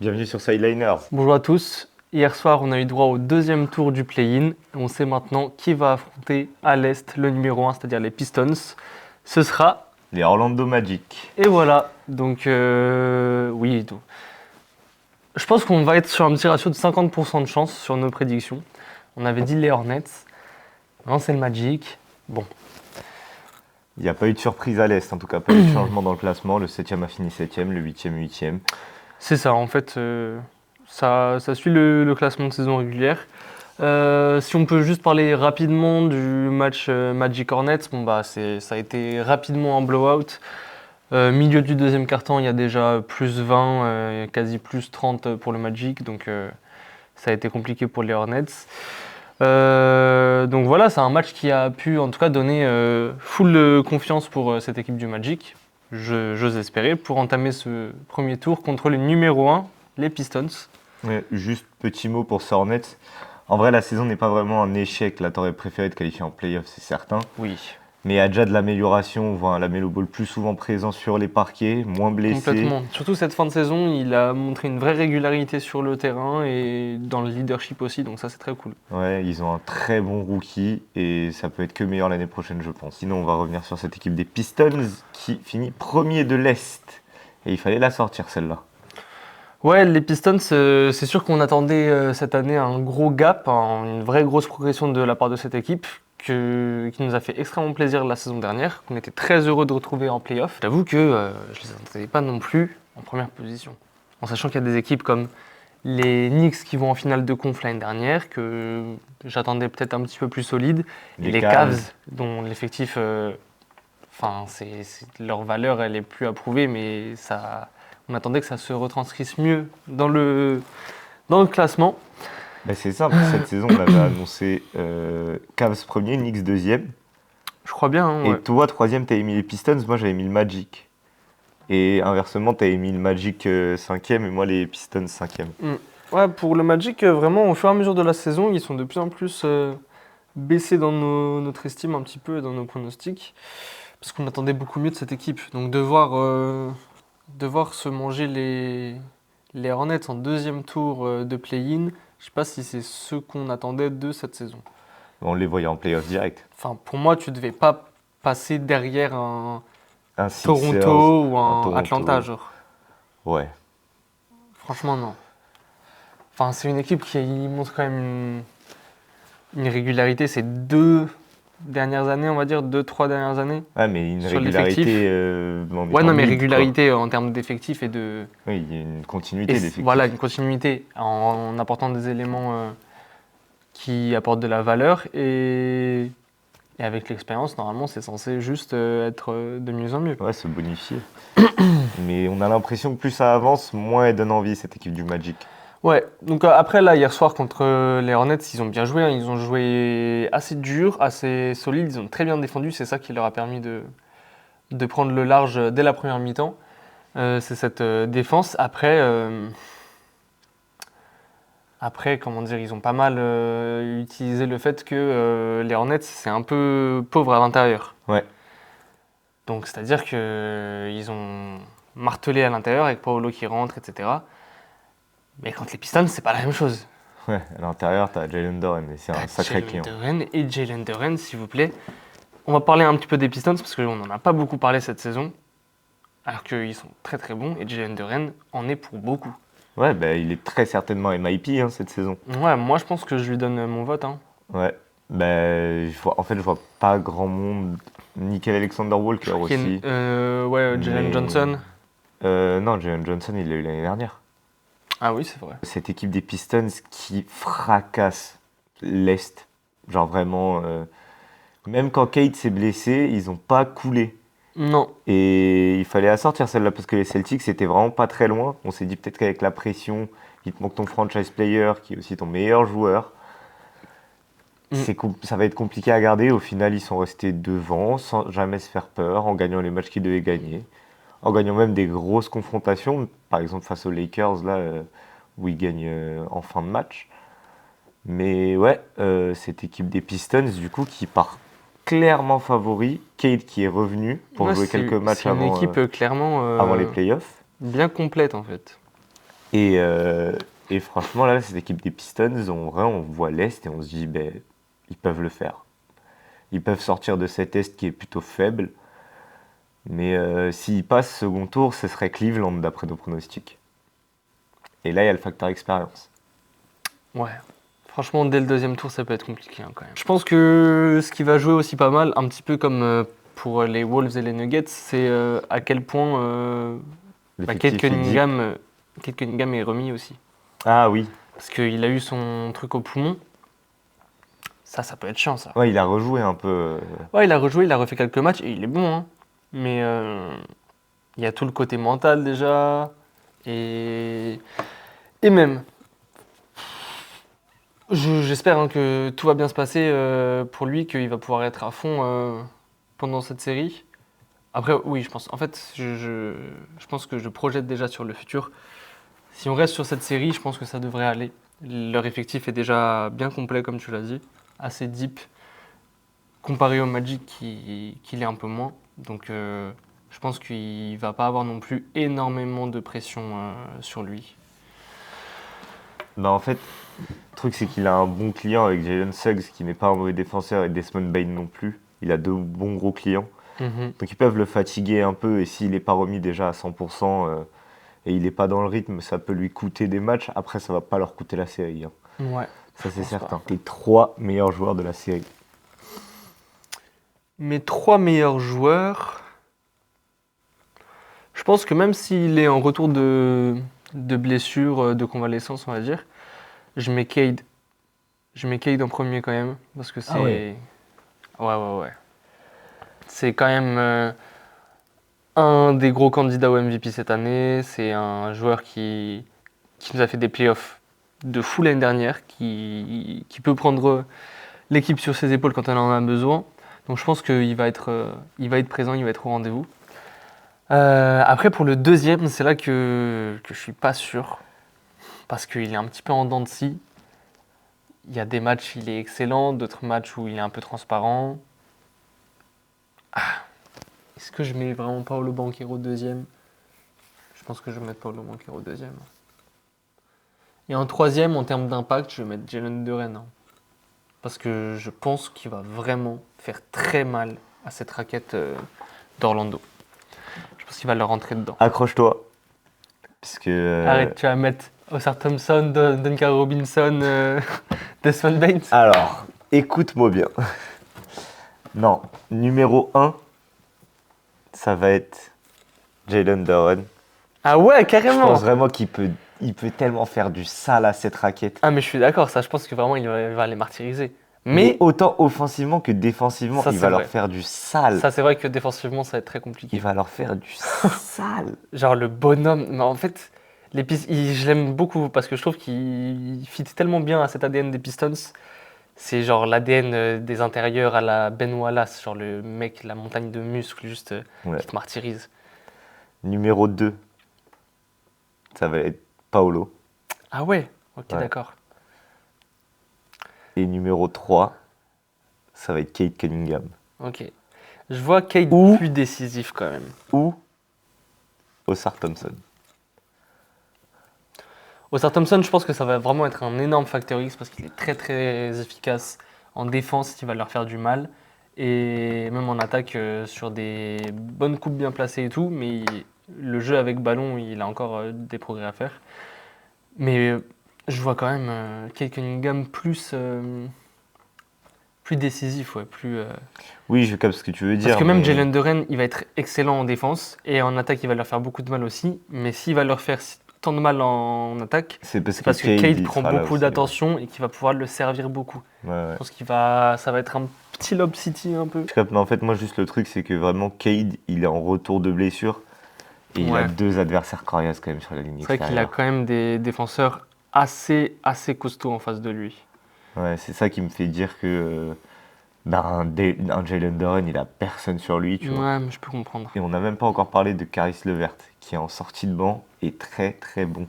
Bienvenue sur Sideliners. Bonjour à tous. Hier soir, on a eu droit au deuxième tour du play-in. On sait maintenant qui va affronter à l'Est le numéro 1, c'est-à-dire les Pistons. Ce sera... Les Orlando Magic. Et voilà. Donc, oui. Je pense qu'on va être sur un petit ratio de 50% de chance sur nos prédictions. On avait dit les Hornets. Maintenant, c'est le Magic. Bon. Il n'y a pas eu de surprise à l'Est, en tout cas pas eu de changement dans le classement. Le 7e a fini 7e, le 8e 8e. C'est ça, en fait. Ça suit le classement de saison régulière. Si on peut juste parler rapidement du match Magic Hornets, ça a été rapidement un blowout. Milieu du deuxième quart-temps, il y a déjà plus 20, quasi plus 30 pour le Magic, donc ça a été compliqué pour les Hornets. Donc voilà, c'est un match qui a pu en tout cas donner full confiance pour cette équipe du Magic, j'ose espérer, pour entamer ce premier tour contre le numéro 1, les Pistons. Ouais, juste petit mot pour ces Hornets. En vrai, la saison n'est pas vraiment un échec. Là, t'aurais préféré te qualifier en playoff, c'est certain. Oui. Mais il y a déjà de l'amélioration. On voit la Melo Ball plus souvent présent sur les parquets, moins blessé. Complètement. Surtout cette fin de saison, il a montré une vraie régularité sur le terrain et dans le leadership aussi, donc ça c'est très cool. Ouais, ils ont un très bon rookie et ça peut être que meilleur l'année prochaine, je pense. Sinon, on va revenir sur cette équipe des Pistons qui finit premier de l'Est. Et il fallait la sortir, celle-là. Ouais, les Pistons, c'est sûr qu'on attendait cette année un gros gap, une vraie grosse progression de la part de cette équipe qui nous a fait extrêmement plaisir la saison dernière, qu'on était très heureux de retrouver en playoff. J'avoue que je ne les attendais pas non plus en première position. En sachant qu'il y a des équipes comme les Knicks qui vont en finale de conf l'année dernière, que j'attendais peut-être un petit peu plus solide, et les Cavs, dont l'effectif, leur valeur elle est plus approuvée, mais on attendait que ça se retranscrisse mieux dans le classement. Ben c'est simple, cette saison on avait annoncé Cavs premier, Knicks deuxième. Je crois bien. Hein, et ouais. toi, troisième, t'avais mis les Pistons, moi j'avais mis le Magic. Et inversement, t'avais mis le Magic cinquième et moi les Pistons cinquième. Ouais, pour le Magic, vraiment au fur et à mesure de la saison, ils sont de plus en plus baissés dans notre estime un petit peu et dans nos pronostics. Parce qu'on attendait beaucoup mieux de cette équipe. Donc de voir se manger les Hornets en deuxième tour de play-in, je sais pas si c'est ce qu'on attendait de cette saison. On les voyait en playoff direct. Enfin, pour moi, tu devais pas passer derrière un Sixers, Toronto ou un Toronto. Atlanta, genre. Ouais. Franchement, non. Enfin, c'est une équipe qui montre quand même une régularité ces 2 dernières années, on va dire, 2-3 dernières années. Ouais, mais une sur régularité. Ouais, non, mais régularité en termes d'effectifs et de. Oui, il y a une continuité d'effectifs. Voilà, une continuité en apportant des éléments qui apportent de la valeur et avec l'expérience, normalement, c'est censé juste être de mieux en mieux. Ouais, se bonifier. Mais on a l'impression que plus ça avance, moins elle donne envie, cette équipe du Magic. Ouais, donc après, là, hier soir, contre les Hornets, ils ont bien joué. Hein. Ils ont joué assez dur, assez solide. Ils ont très bien défendu. C'est ça qui leur a permis de prendre le large dès la première mi-temps. C'est cette défense. Après, comment dire, ils ont pas mal utilisé le fait que les Hornets, c'est un peu pauvre à l'intérieur. Ouais. Donc, c'est-à-dire qu'ils ont martelé à l'intérieur avec Paolo qui rentre, etc. Mais contre les Pistons, c'est pas la même chose. Ouais, à l'intérieur, t'as Jalen Duren, et c'est un sacré client. Jalen Duren, s'il vous plaît. On va parler un petit peu des Pistons, parce qu'on n'en a pas beaucoup parlé cette saison. Alors qu'ils sont très très bons, et Jalen Duren en est pour beaucoup. Ouais, bah, il est très certainement MIP cette saison. Ouais, moi je pense que je lui donne mon vote. Hein. Ouais, je vois pas grand monde. Nickel Alexander Walker aussi. Jalen Johnson. Non, Jalen Johnson, il l'a eu l'année dernière. Ah oui, c'est vrai. Cette équipe des Pistons qui fracasse l'Est. Genre vraiment, même quand Kate s'est blessé, ils ont pas coulé. Non. Et il fallait la sortir celle-là parce que les Celtics c'était vraiment pas très loin. On s'est dit peut-être qu'avec la pression, il te manque ton franchise player qui est aussi ton meilleur joueur. Ça va être compliqué à garder. Au final, ils sont restés devant sans jamais se faire peur, en gagnant les matchs qu'ils devaient gagner, en gagnant même des grosses confrontations, par exemple face aux Lakers là, où ils gagnent en fin de match. Mais ouais, cette équipe des Pistons du coup qui part clairement favori. Cade qui est revenu pour jouer quelques matchs avant, clairement, avant les playoffs. Bien complète en fait. Et, euh, et franchement, là, cette équipe des Pistons, on voit l'Est et on se dit, ben, ils peuvent le faire. Ils peuvent sortir de cet Est qui est plutôt faible. Mais s'ils passent second tour, ce serait Cleveland d'après nos pronostics. Et là, il y a le facteur expérience. Ouais. Franchement, dès le deuxième tour, ça peut être compliqué quand même. Je pense que ce qui va jouer aussi pas mal, un petit peu comme pour les Wolves et les Nuggets, c'est à quel point L'effectif est deep. Kate Cunningham est remis aussi. Ah oui, Parce qu'il a eu son truc au poumon. Ça peut être chiant, ça. ouais, il a rejoué un peu. Ouais, il a rejoué, il a refait quelques matchs et il est bon, hein. Mais il y a tout le côté mental déjà. Et même, j'espère hein, que tout va bien se passer pour lui, qu'il va pouvoir être à fond pendant cette série. Après, oui, je pense. En fait, je pense que je projette déjà sur le futur. Si on reste sur cette série, je pense que ça devrait aller. Leur effectif est déjà bien complet, comme tu l'as dit, assez deep, comparé au Magic qui l'est un peu moins. Donc, je pense qu'il va pas avoir non plus énormément de pression sur lui. Bah en fait, le truc c'est qu'il a un bon client avec Jalen Suggs qui n'est pas un mauvais défenseur et Desmond Bane non plus. Il a deux bons gros clients. Mhm. Donc ils peuvent le fatiguer un peu et s'il n'est pas remis déjà à 100% et il n'est pas dans le rythme, ça peut lui coûter des matchs. Après, ça va pas leur coûter la série, hein. Ouais, Ça je c'est pense certain. pas. Les trois meilleurs joueurs de la série. Mes trois meilleurs joueurs, je pense que même s'il est en retour de blessure, de convalescence, on va dire, je mets Cade. Je mets Cade en premier quand même, parce que Ah ouais. c'est... Ouais, ouais, ouais. C'est quand même un des gros candidats au MVP cette année. C'est un joueur qui nous a fait des playoffs de fou l'année dernière, qui peut prendre l'équipe sur ses épaules quand elle en a besoin. Donc je pense il va être présent, il va être au rendez-vous. Après, pour le deuxième, c'est là que je suis pas sûr. Parce qu'il est un petit peu en dents de scie. Il y a des matchs, il est excellent, d'autres matchs où il est un peu transparent. Est-ce que je mets vraiment Paolo Banchero deuxième? Je pense que je vais mettre Paolo Banchero deuxième. Et en troisième, en termes d'impact, je vais mettre Jalen Duren, hein. Parce que je pense qu'il va vraiment faire très mal à cette raquette d'Orlando. Je pense qu'il va leur rentrer dedans. Accroche-toi. Puisque Arrête, tu vas mettre Oscar Thompson, Duncan Robinson, Desmond Baines. alors, écoute-moi bien. Non, numéro un, ça va être Jalen Duren. Ah ouais, Je carrément. pense vraiment il peut tellement faire du sale à cette raquette. Ah mais je suis d'accord, ça, je pense que vraiment il va les martyriser. Mais Mais autant offensivement que défensivement, ça il c'est va leur vrai. faire du sale. Ça c'est vrai que défensivement ça va être très Il compliqué. va leur faire du sale. Genre le bonhomme, mais en fait, je l'aime beaucoup parce que je trouve qu'il fit tellement bien à cet ADN des Pistons. C'est genre l'ADN des intérieurs à la Ben Wallace, genre le mec, la montagne de muscles juste Ouais. qui te martyrise. Numéro 2, ça va être Paolo. Ah ouais, ok Ouais. d'accord. Et numéro 3, ça va être Kate Cunningham. Ok. Je vois Cade Ou- plus décisif quand même. Ou Oscar Thompson. Oscar Thompson, je pense que ça va vraiment être un énorme facteur X parce qu'il est très très efficace en défense, il va leur faire du mal. Et même en attaque sur des bonnes coupes bien placées et tout, mais le jeu avec ballon, il a encore des progrès à faire. Mais je vois quand même Cade Cunningham plus décisif, ouais, plus. Oui, je capte ce que tu veux Parce dire, que même mais Jalen Duren, il va être excellent en défense et en attaque, il va leur faire beaucoup de mal aussi. Mais s'il va leur faire tant de mal en attaque, c'est parce c'est que parce que Cade il prend sera là beaucoup aussi. d'attention et qu'il va pouvoir le servir beaucoup. Ouais, ouais. Je pense ça va être un petit Lob City un peu. Je capte, mais en fait, moi, juste le truc, c'est que vraiment, Cade, il est en retour de blessure. Et il a Ouais. deux adversaires coriaces quand même sur la ligne C'est vrai qu'il a extérieure. quand même des défenseurs assez costauds en face de lui. Ouais, c'est ça qui me fait dire que un Jalen Duren, il a personne sur lui, tu vois. Ouais, mais je peux comprendre. Et on n'a même pas encore parlé de Caris Levert, qui est en sortie de banc et très très bon.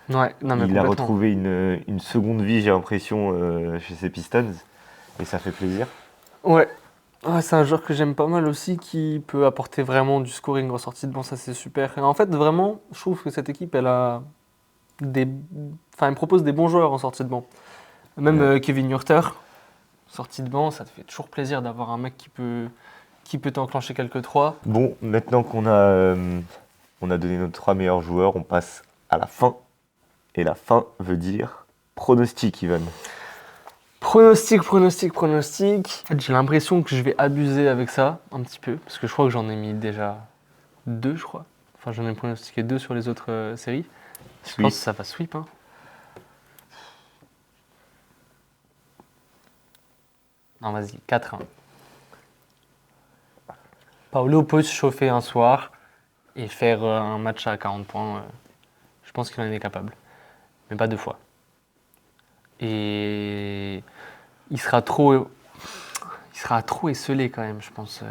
Ouais, non mais Il a complètement. retrouvé une seconde vie, j'ai l'impression, chez ses Pistons. Et ça fait plaisir. Ouais. Ouais, c'est un joueur que j'aime pas mal aussi qui peut apporter vraiment du scoring en sortie de banc, ça c'est super. Et en fait, vraiment, je trouve que cette équipe, il me propose des bons joueurs en sortie de banc. Même Kevin Hurter, sortie de banc, ça te fait toujours plaisir d'avoir un mec qui peut t'enclencher quelques 3. Bon, maintenant qu'on on a donné nos 3 meilleurs joueurs, on passe à la fin. Et la fin veut dire pronostic, Ivan. Pronostic. En fait, j'ai l'impression que je vais abuser avec ça, un petit peu, parce que je crois que j'en ai mis déjà 2, je crois. Enfin, j'en ai pronostiqué 2 sur les autres séries. Je pense que ça va sweep. Hein. Non, vas-y, 4-1. Paolo peut se chauffer un soir et faire un match à 40 points. Je pense qu'il en est capable. Mais pas 2 fois. Et il sera trop esselé quand même, je pense.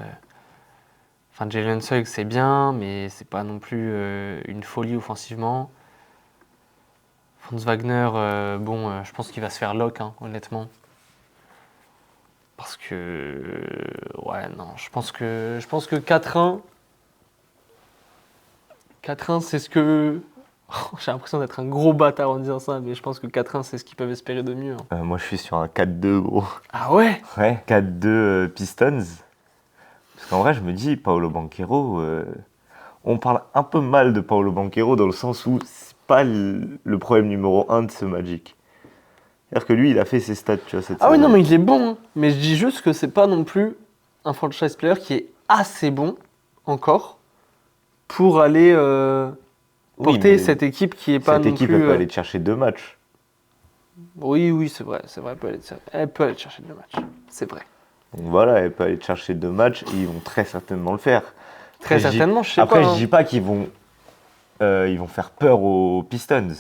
Enfin, Jalen Suggs, c'est bien, mais c'est pas non plus une folie offensivement. Franz Wagner, je pense qu'il va se faire lock, hein, honnêtement. Parce que, je pense que 4-1, c'est ce que... J'ai l'impression d'être un gros bâtard en disant ça, mais je pense que 4-1, c'est ce qu'ils peuvent espérer de mieux. Hein. Moi, je suis sur un 4-2, gros. Ah ouais? Ouais, 4-2 Pistons. Parce qu'en vrai, je me dis, Paolo Banchero, on parle un peu mal de Paolo Banchero dans le sens où c'est pas le problème numéro 1 de ce Magic. C'est-à-dire que lui, il a fait ses stats, tu vois, cette Ah oui, saison. non, mais il est bon. Hein. Mais je dis juste que c'est pas non plus un franchise player qui est assez bon, encore, pour aller porter mais cette équipe qui est pas cette non équipe, plus... elle peut aller te chercher 2 matchs. Oui, c'est vrai, elle peut aller chercher 2 matchs, c'est vrai. Donc voilà, elle peut aller te chercher 2 matchs, et ils vont très certainement le faire. Très certainement, je sais pas. Après, je hein. dis pas qu'ils vont faire peur aux Pistons.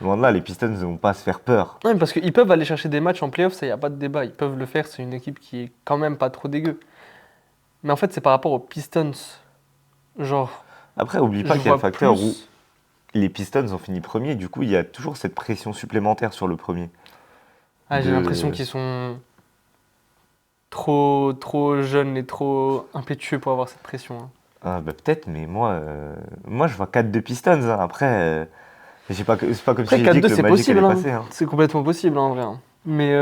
Loin de là, les Pistons ne vont pas se faire peur. Non, mais parce qu'ils peuvent aller chercher des matchs en playoff, ça y a pas de débat, ils peuvent le faire, c'est une équipe qui est quand même pas trop dégueu. Mais en fait, c'est par rapport aux Pistons, genre... Après, oublie pas qu'il y a le facteur où les Pistons ont fini premier, du coup, il y a toujours cette pression supplémentaire sur le premier. Ah, j'ai l'impression qu'ils sont trop jeunes et trop impétueux pour avoir cette pression. Hein. Ah, bah, peut-être, mais moi je vois 4-2 Pistons. Hein. Après, c'est pas comme Après, si je dis que 4-2, le c'est Magic possible. allait Hein. passer. Hein. C'est complètement possible, en vrai. Hein. Mais...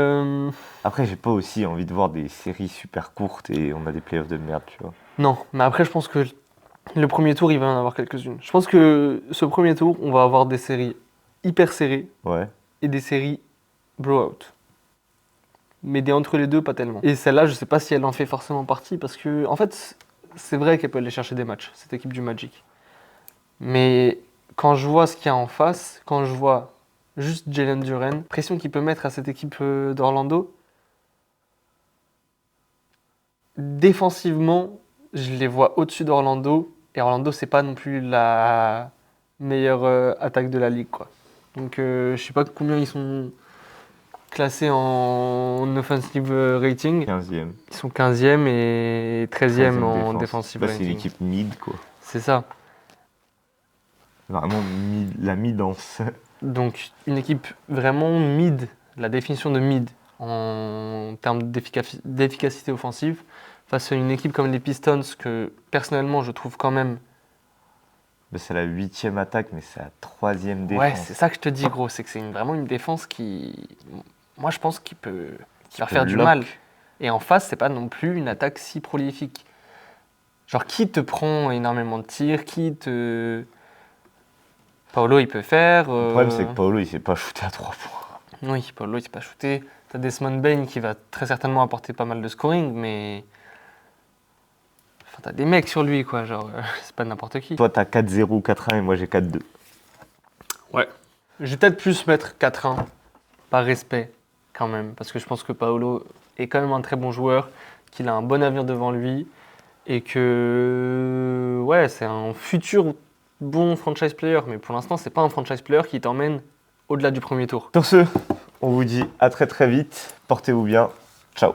Après, j'ai pas aussi envie de voir des séries super courtes et on a des playoffs de merde, tu vois. Non, mais après, je pense que le premier tour, il va y en avoir quelques-unes. Je pense que ce premier tour, on va avoir des séries hyper serrées Ouais. et des séries blowout. Mais des entre les deux, pas tellement. Et celle-là, je sais pas si elle en fait forcément partie parce que, en fait, c'est vrai qu'elle peut aller chercher des matchs, cette équipe du Magic. Mais quand je vois ce qu'il y a en face, quand je vois juste Jalen Duren, pression qu'il peut mettre à cette équipe d'Orlando, défensivement, je les vois au-dessus d'Orlando. Et Orlando, c'est pas non plus la meilleure attaque de la ligue, quoi. Donc, je sais pas combien ils sont classés en offensive rating. 15e. Ils sont 15e et 13e en défense. defensive Bah, c'est rating. une équipe mid, quoi. C'est ça. Vraiment la midance. Donc, une équipe vraiment mid, la définition de mid en termes d'efficacité offensive, face à une équipe comme les Pistons que personnellement je trouve quand même... Bah, c'est la 8e attaque, mais c'est la 3e défense. Ouais, c'est ça que je te dis, gros, c'est que c'est vraiment une défense qui... Moi, je pense qui va faire du mal. Et en face, c'est pas non plus une attaque si prolifique. Genre, qui te prend énormément de tirs, Paolo, il peut faire... Le problème, c'est que Paolo, il sait pas shooter à 3 points. Oui, Paolo, il sait pas shooter. T'as Desmond Bane qui va très certainement apporter pas mal de scoring, mais... Enfin, t'as des mecs sur lui, quoi, genre, c'est pas n'importe qui. Toi, t'as 4-0, 4-1 et moi, j'ai 4-2. Ouais. Je vais peut-être plus mettre 4-1, par respect, quand même, parce que je pense que Paolo est quand même un très bon joueur, qu'il a un bon avenir devant lui, et que, ouais, c'est un futur bon franchise player, mais pour l'instant, c'est pas un franchise player qui t'emmène au-delà du premier tour. Sur ce, on vous dit à très très vite. Portez-vous bien. Ciao.